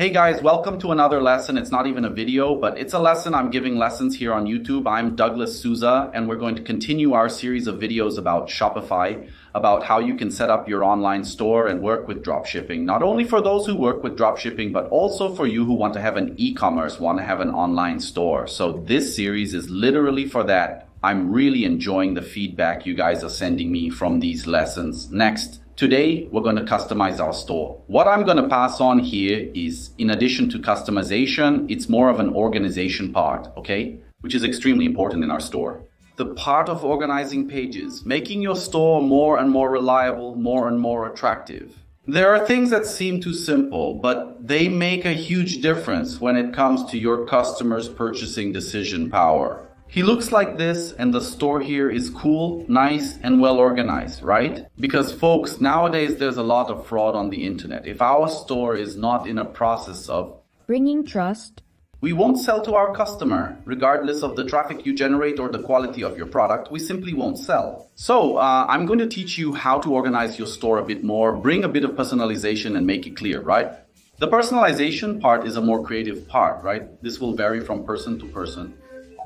Hey guys, welcome to another lesson. It's not even a video, but it's a lesson. I'm giving lessons here on YouTube. I'm Douglas Souza, and we're going to continue our series of videos about Shopify, about how you can set up your online store and work with dropshipping. Not only for those who work with dropshipping, but also for you who want to have an e-commerce, want to have an online store. So this series is literally for that. I'm really enjoying the feedback you guys are sending me from these lessons. Next. Today, we're going to customize our store. What I'm going to pass on here is, in addition to customization, it's more of an organization part, okay? Which is extremely important in our store. The part of organizing pages, making your store more and more reliable, more and more attractive. There are things that seem too simple, but they make a huge difference when it comes to your customer's purchasing decision power. He looks like this, and the store here is cool, nice, and well organized, right? Because folks, nowadays there's a lot of fraud on the internet. If our store is not in a process of bringing trust, we won't sell to our customer. Regardless of the traffic you generate or the quality of your product, we simply won't sell. So I'm going to teach you how to organize your store a bit more, bring a bit of personalization and make it clear, right? The personalization part is a more creative part, right? This will vary from person to person.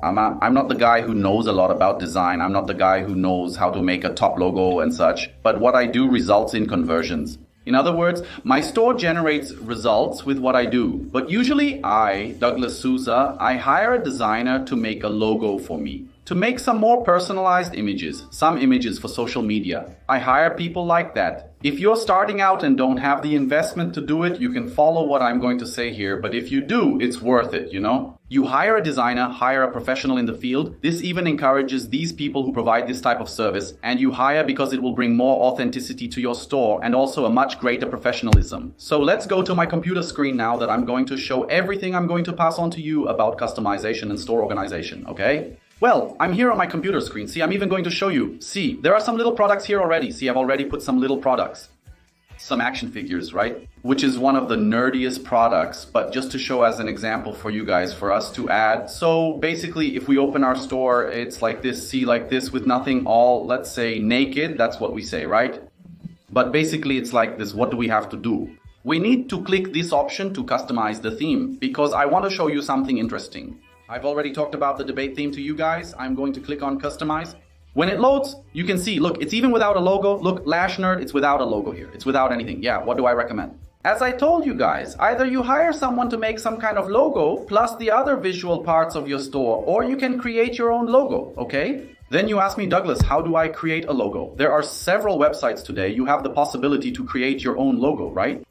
I'm not the guy who knows a lot about design. I'm not the guy who knows how to make a top logo and such. But what I do results in conversions. In other words, my store generates results with what I do. But usually I, Douglas Souza, I hire a designer to make a logo for me. To make some more personalized images, some images for social media. I hire people like that. If you're starting out and don't have the investment to do it, you can follow what I'm going to say here. But if you do, it's worth it, you know? You hire a designer, hire a professional in the field. This even encourages these people who provide this type of service. And you hire because it will bring more authenticity to your store and also a much greater professionalism. So let's go to my computer screen now that I'm going to show everything I'm going to pass on to you about customization and store organization, okay? Well, I'm here on my computer screen. See, I'm even going to show you. See, there are some little products here already. See, I've already put some little products. Some action figures, right? Which is one of the nerdiest products, but just to show as an example for you guys, for us to add. So basically, if we open our store, it's like this, see, like this with nothing, all, let's say, naked. That's what we say, right? But basically, it's like this. What do we have to do? We need to click this option to customize the theme because I want to show you something interesting. I've already talked about the debate theme to you guys. I'm going to click on customize. When it loads, you can see, look, it's even without a logo. Look, Lash Nerd, it's without a logo here. It's without anything. Yeah, what do I recommend? As I told you guys, either you hire someone to make some kind of logo plus the other visual parts of your store, or you can create your own logo, okay? Then you ask me, Douglas, how do I create a logo? There are several websites today. You have the possibility to create your own logo, right?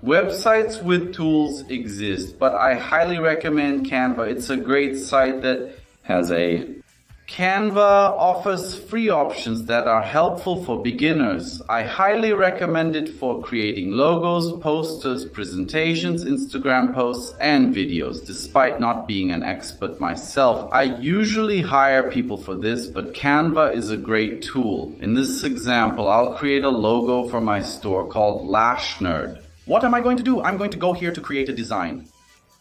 Websites with tools exist, but I highly recommend Canva. It's a great site that has Canva offers free options that are helpful for beginners. I highly recommend it for creating logos, posters, presentations, Instagram posts, and videos. Despite not being an expert myself, I usually hire people for this, but Canva is a great tool. In this example, I'll create a logo for my store called Lash Nerd. What am I going to do? I'm going to go here to create a design.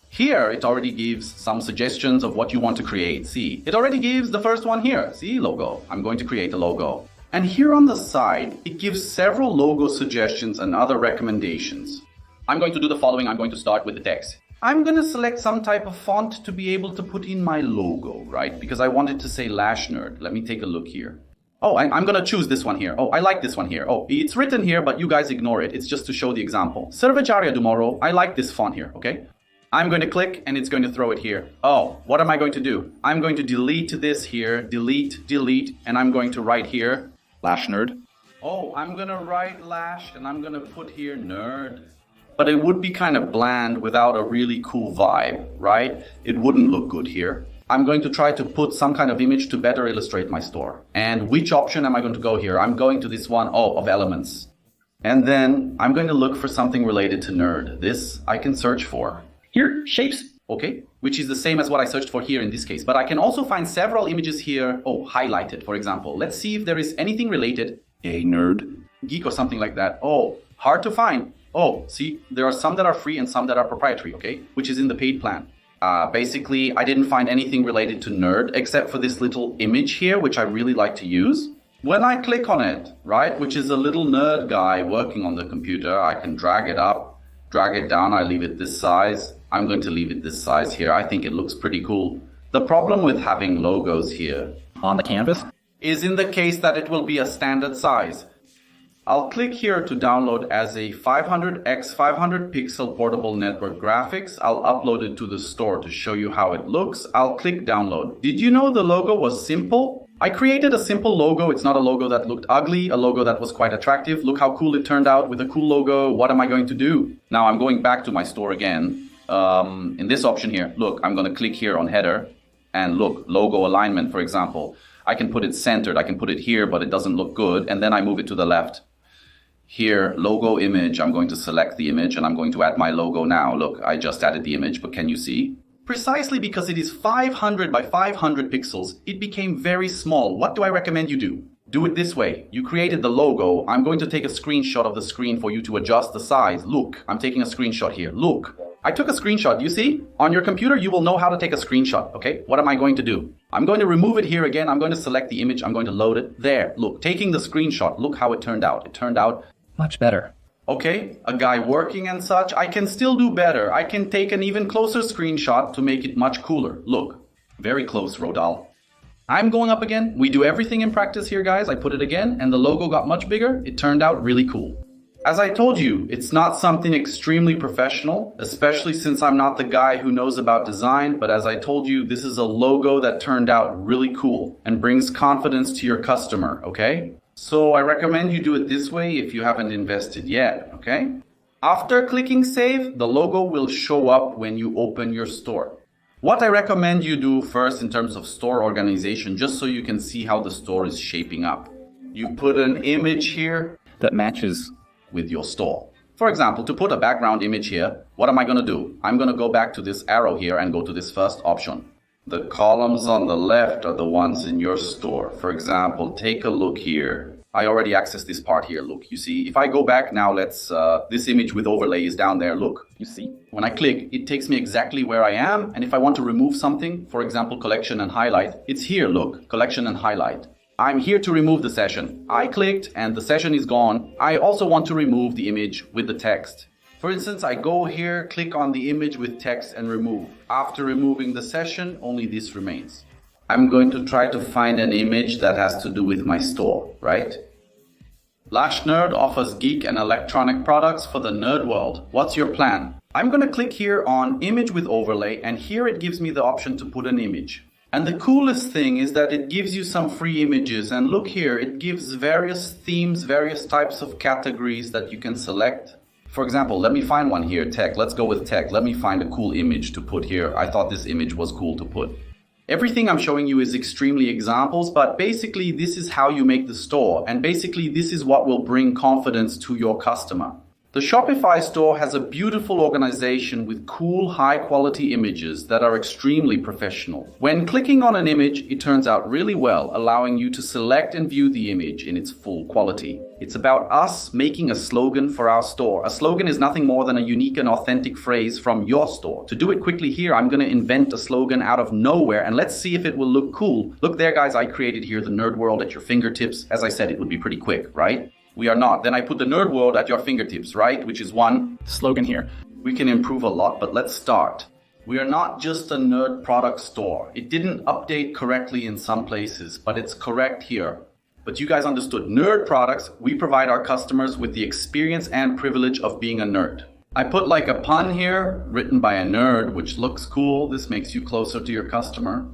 Here, it already gives some suggestions of what you want to create. See, it already gives the first one here. See, logo. I'm going to create a logo. And here on the side, it gives several logo suggestions and other recommendations. I'm going to do the following. I'm going to start with the text. I'm going to select some type of font to be able to put in my logo, right? Because I wanted to say Lash Nerd. Let me take a look here. Oh, I'm going to choose this one here. Oh, I like this one here. Oh, it's written here, but you guys ignore it. It's just to show the example. Cerveceria do Moro. I like this font here, okay? I'm going to click and it's going to throw it here. Oh, what am I going to do? I'm going to delete this here, delete, and I'm going to write here, Lash Nerd. Oh, I'm going to write Lash and I'm going to put here Nerd. But it would be kind of bland without a really cool vibe, right? It wouldn't look good here. I'm going to try to put some kind of image to better illustrate my store. And which option am I going to go here? I'm going to this one, of elements. And then I'm going to look for something related to nerd. This I can search for. Here, shapes. Okay, which is the same as what I searched for here in this case. But I can also find several images here. Oh, highlighted, for example. Let's see if there is anything related. A nerd. Geek or something like that. Oh, hard to find. Oh, see, there are some that are free and some that are proprietary, okay? Which is in the paid plan. Basically, I didn't find anything related to nerd except for this little image here, which I really like to use. When I click on it, right, which is a little nerd guy working on the computer, I can drag it up drag it down, I leave it this size. I'm going to leave it this size here. I think it looks pretty cool. The problem with having logos here on the canvas is in the case that it will be a standard size. I'll click here to download as a 500x 500 pixel portable network graphics. I'll upload it to the store to show you how it looks. I'll click download. Did you know the logo was simple? I created a simple logo. It's not a logo that looked ugly, a logo that was quite attractive. Look how cool it turned out with a cool logo. What am I going to do? Now I'm going back to my store again. In this option here, look, I'm going to click here on header and look, logo alignment, for example. I can put it centered. I can put it here, but it doesn't look good. And then I move it to the left. Here, logo image, I'm going to select the image and I'm going to add my logo now. Look, I just added the image, but can you see? Precisely because it is 500 by 500 pixels, it became very small. What do I recommend you do? Do it this way. You created the logo. I'm going to take a screenshot of the screen for you to adjust the size. Look, I'm taking a screenshot here. Look, I took a screenshot. You see? On your computer, you will know how to take a screenshot, okay? What am I going to do? I'm going to remove it here again. I'm going to select the image. I'm going to load it. There, look, taking the screenshot. Look how it turned out. It turned out much better. Okay, a guy working and such, I can still do better. I can take an even closer screenshot to make it much cooler. Look, very close, Rodal. I'm going up again. We do everything in practice here, guys. I put it again, and the logo got much bigger. It turned out really cool. As I told you, it's not something extremely professional, especially since I'm not the guy who knows about design, but as I told you, this is a logo that turned out really cool and brings confidence to your customer, okay? So I recommend you do it this way if you haven't invested yet, okay? After clicking save, the logo will show up when you open your store. What I recommend you do first in terms of store organization, just so you can see how the store is shaping up. You put an image here that matches with your store. For example, to put a background image here, what am I going to do? I'm going to go back to this arrow here and go to this first option. The columns on the left are the ones in your store. For example, take a look here. I already accessed this part here. Look, you see, if I go back now, this image with overlay is down there. Look, you see, when I click, it takes me exactly where I am. And if I want to remove something, for example, collection and highlight, it's here. Look, collection and highlight. I'm here to remove the session. I clicked and the session is gone. I also want to remove the image with the text. For instance, I go here, click on the image with text and remove. After removing the session, only this remains. I'm going to try to find an image that has to do with my store, right? Lash Nerd offers geek and electronic products for the nerd world. What's your plan? I'm going to click here on image with overlay, and here it gives me the option to put an image. And the coolest thing is that it gives you some free images, and look here, it gives various themes, various types of categories that you can select. For example, let me find one here, tech. Let's go with tech. Let me find a cool image to put here. I thought this image was cool to put. Everything I'm showing you is extremely examples, but basically this is how you make the store. And basically this is what will bring confidence to your customer. The Shopify store has a beautiful organization with cool, high-quality images that are extremely professional. When clicking on an image, it turns out really well, allowing you to select and view the image in its full quality. It's about us making a slogan for our store. A slogan is nothing more than a unique and authentic phrase from your store. To do it quickly here, I'm going to invent a slogan out of nowhere, and let's see if it will look cool. Look there, guys, I created here the nerd world at your fingertips. As I said, it would be pretty quick, right? We are not. Then I put the nerd world at your fingertips, right? Which is one slogan here. We can improve a lot, but let's start. We are not just a nerd product store. It didn't update correctly in some places, but it's correct here. But you guys understood. Nerd products, we provide our customers with the experience and privilege of being a nerd. I put like a pun here, written by a nerd, which looks cool. This makes you closer to your customer.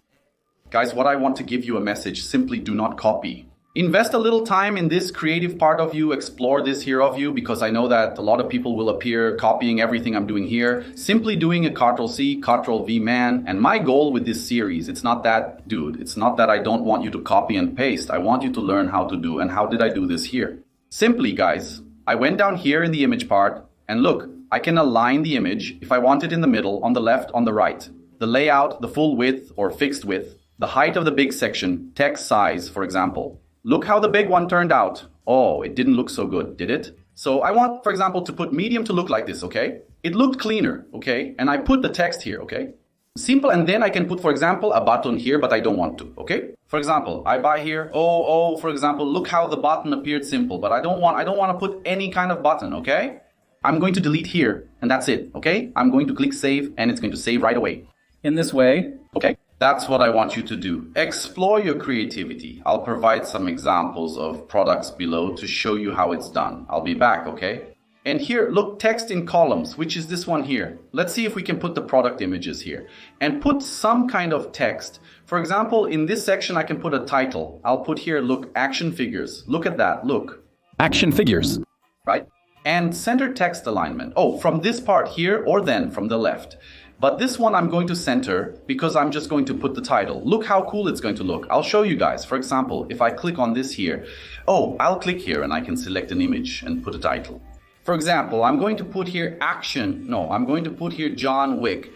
Guys, what I want to give you a message, simply do not copy. Invest a little time in this creative part of you, explore this here of you, because I know that a lot of people will appear copying everything I'm doing here, simply doing a Ctrl-C, Ctrl-V man. And my goal with this series, it's not that, dude, it's not that I don't want you to copy and paste. I want you to learn how to do. And how did I do this here? Simply, guys, I went down here in the image part, and look, I can align the image if I want it in the middle, on the left, on the right. The layout, the full width or fixed width, the height of the big section, text size, for example. Look how the big one turned out. Oh, it didn't look so good, did it? So I want, for example, to put medium to look like this, okay? It looked cleaner, okay? And I put the text here, okay? Simple, and then I can put, for example, a button here, but I don't want to, okay? For example, I buy here, for example, look how the button appeared simple, but I don't want to put any kind of button, okay? I'm going to delete here, and that's it, okay? I'm going to click save, and it's going to save right away. In this way, Okay, that's what I want you to do. Explore your creativity. I'll provide some examples of products below to show you how it's done. I'll be back, okay? And here, look, text in columns, which is this one here. Let's see if we can put the product images here and put some kind of text. For example, in this section, I can put a title. I'll put here, look, action figures. Look at that, look. action figures. Right? And center text alignment. Oh, from this part here or then from the left. But this one I'm going to center because I'm just going to put the title. Look how cool it's going to look. I'll show you guys. For example, if I click on this here, I'll click here and I can select an image and put a title. For example, I'm going to put here I'm going to put here John Wick.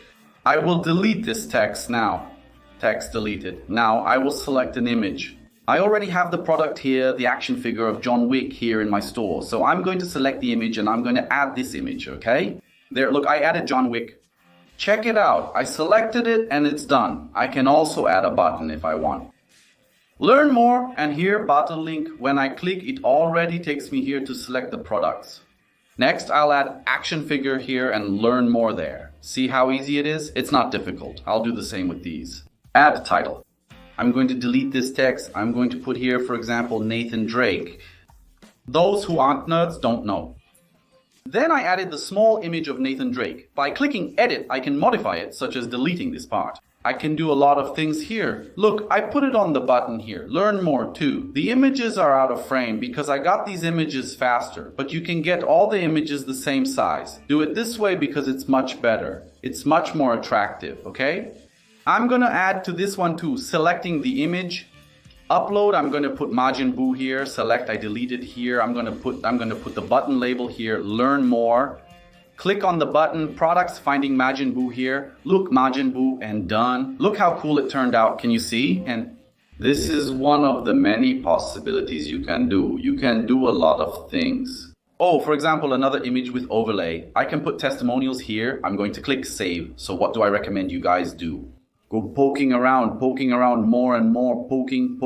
I will delete this text now. Text deleted. Now I will select an image. I already have the product here, the action figure of John Wick here in my store. So I'm going to select the image and I'm going to add this image, okay? There, look, I added John Wick. Check it out. I selected it and it's done. I can also add a button if I want. Learn more, and here button link. When I click, it already takes me here to select the products. Next, I'll add action figure here and learn more there. See how easy it is? It's not difficult. I'll do the same with these. Add title. I'm going to delete this text. I'm going to put here, for example, Nathan Drake. Those who aren't nerds don't know. Then I added the small image of Nathan Drake. By clicking edit, I can modify it, such as deleting this part. I can do a lot of things here. Look, I put it on the button here. Learn more too. The images are out of frame because I got these images faster, but you can get all the images the same size. Do it this way because it's much better. It's much more attractive, okay? I'm gonna add to this one too, selecting the image. Upload, I'm going to put Majin Buu here. Select, I deleted here. I'm going to put the button label here. Learn more. Click on the button, products, finding Majin Buu here. Look, Majin Buu, and done. Look how cool it turned out. Can you see? And this is one of the many possibilities you can do. You can do a lot of things. Oh, for example, another image with overlay. I can put testimonials here. I'm going to click save. So what do I recommend you guys do? Go poking around more and more, poking,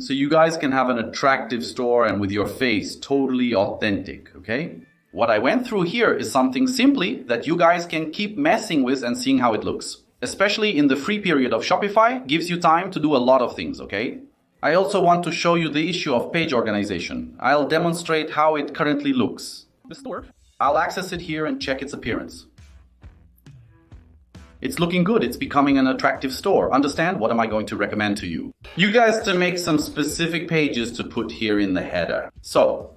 so you guys can have an attractive store and with your face totally authentic, okay? What I went through here is something simply that you guys can keep messing with and seeing how it looks. Especially in the free period of Shopify, gives you time to do a lot of things, okay? I also want to show you the issue of page organization. I'll demonstrate how it currently looks. The store. I'll access it here and check its appearance. It's looking good. It's becoming an attractive store. Understand? What am I going to recommend to you? You guys to make some specific pages to put here in the header. So,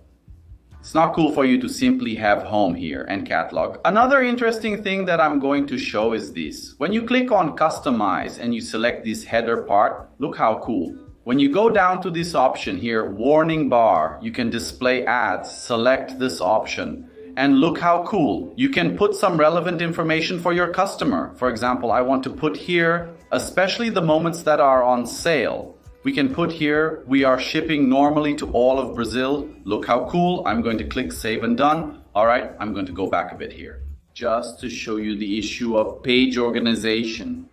it's not cool for you to simply have home here and catalog. Another interesting thing that I'm going to show is this. When you click on customize and you select this header part, look how cool. When you go down to this option here, warning bar, you can display ads. Select this option. And look how cool. You can put some relevant information for your customer. For example, I want to put here, especially the moments that are on sale. We can put here, we are shipping normally to all of Brazil. Look how cool. I'm going to click save and done. All right, I'm going to go back a bit here. Just to show you the issue of page organization.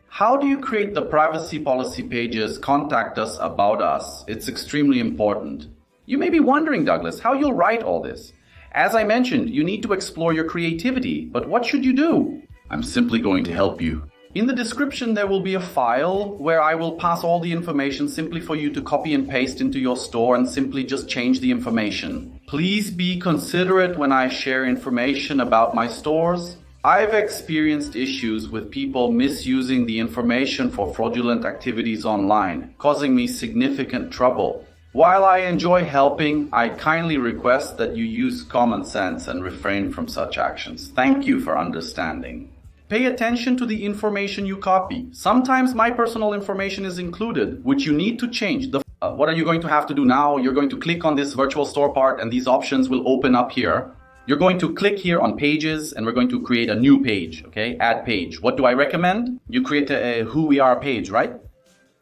How do you create the privacy policy pages? Contact us about us. It's extremely important. You may be wondering, Douglas, how you'll write all this. As I mentioned, you need to explore your creativity, but what should you do? I'm simply going to help you. In the description, there will be a file where I will pass all the information simply for you to copy and paste into your store and simply just change the information. Please be considerate when I share information about my stores. I've experienced issues with people misusing the information for fraudulent activities online, causing me significant trouble. While I enjoy helping, I kindly request that you use common sense and refrain from such actions. Thank you for understanding. Pay attention to the information you copy. Sometimes my personal information is included, which you need to change. What are you going to have to do now? You're going to click on this virtual store part and these options will open up here. You're going to click here on pages and we're going to create a new page, okay? Add page. What do I recommend? You create a who we are page, right?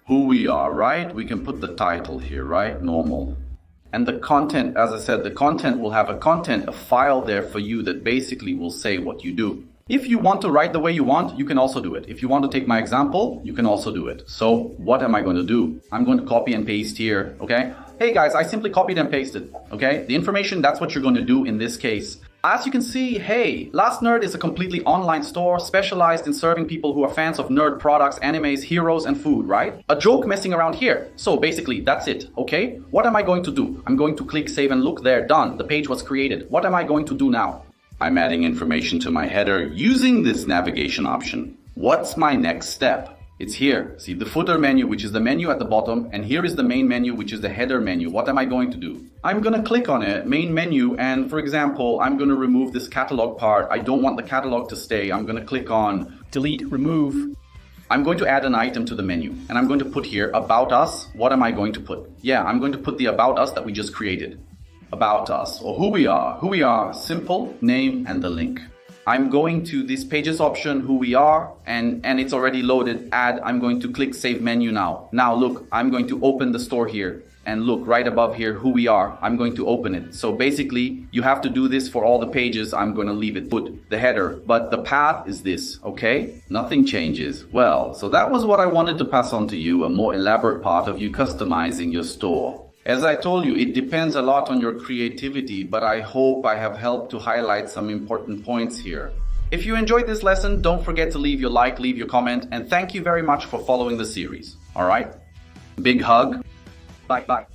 Who we are, right? We can put the title here, right? Normal. And the content, as I said, the content will have a file there for you that basically will say what you do. If you want to write the way you want, you can also do it. If you want to take my example, you can also do it. So what am I going to do? I'm going to copy and paste here, okay? Hey guys, I simply copied and pasted, okay? The information, that's what you're going to do in this case. As you can see, hey, Last Nerd is a completely online store specialized in serving people who are fans of nerd products, animes, heroes, and food, right? A joke messing around here. So basically, that's it, okay? What am I going to do? I'm going to click save and look there, done. The page was created. What am I going to do now? I'm adding information to my header using this navigation option. What's my next step? It's here. See the footer menu, which is the menu at the bottom, and here is the main menu, which is the header menu. What am I going to do? I'm going to click on it, main menu, and for example, I'm going to remove this catalog part. I don't want the catalog to stay. I'm going to click on Delete, remove. I'm going to add an item to the menu, and I'm going to put here About Us. What am I going to put? Yeah, I'm going to put the About Us that we just created. About Us, or who we are, simple, name, and the link. I'm going to this pages option, who we are, and it's already loaded. Add, I'm going to click save menu now. Now look, I'm going to open the store here, and look right above here, who we are. I'm going to open it. So basically, you have to do this for all the pages. I'm going to leave it, put the header, but the path is this, okay? Nothing changes. Well, so that was what I wanted to pass on to you, a more elaborate part of you customizing your store. As I told you, it depends a lot on your creativity, but I hope I have helped to highlight some important points here. If you enjoyed this lesson, don't forget to leave your like, leave your comment, and thank you very much for following the series. All right? Big hug. Bye.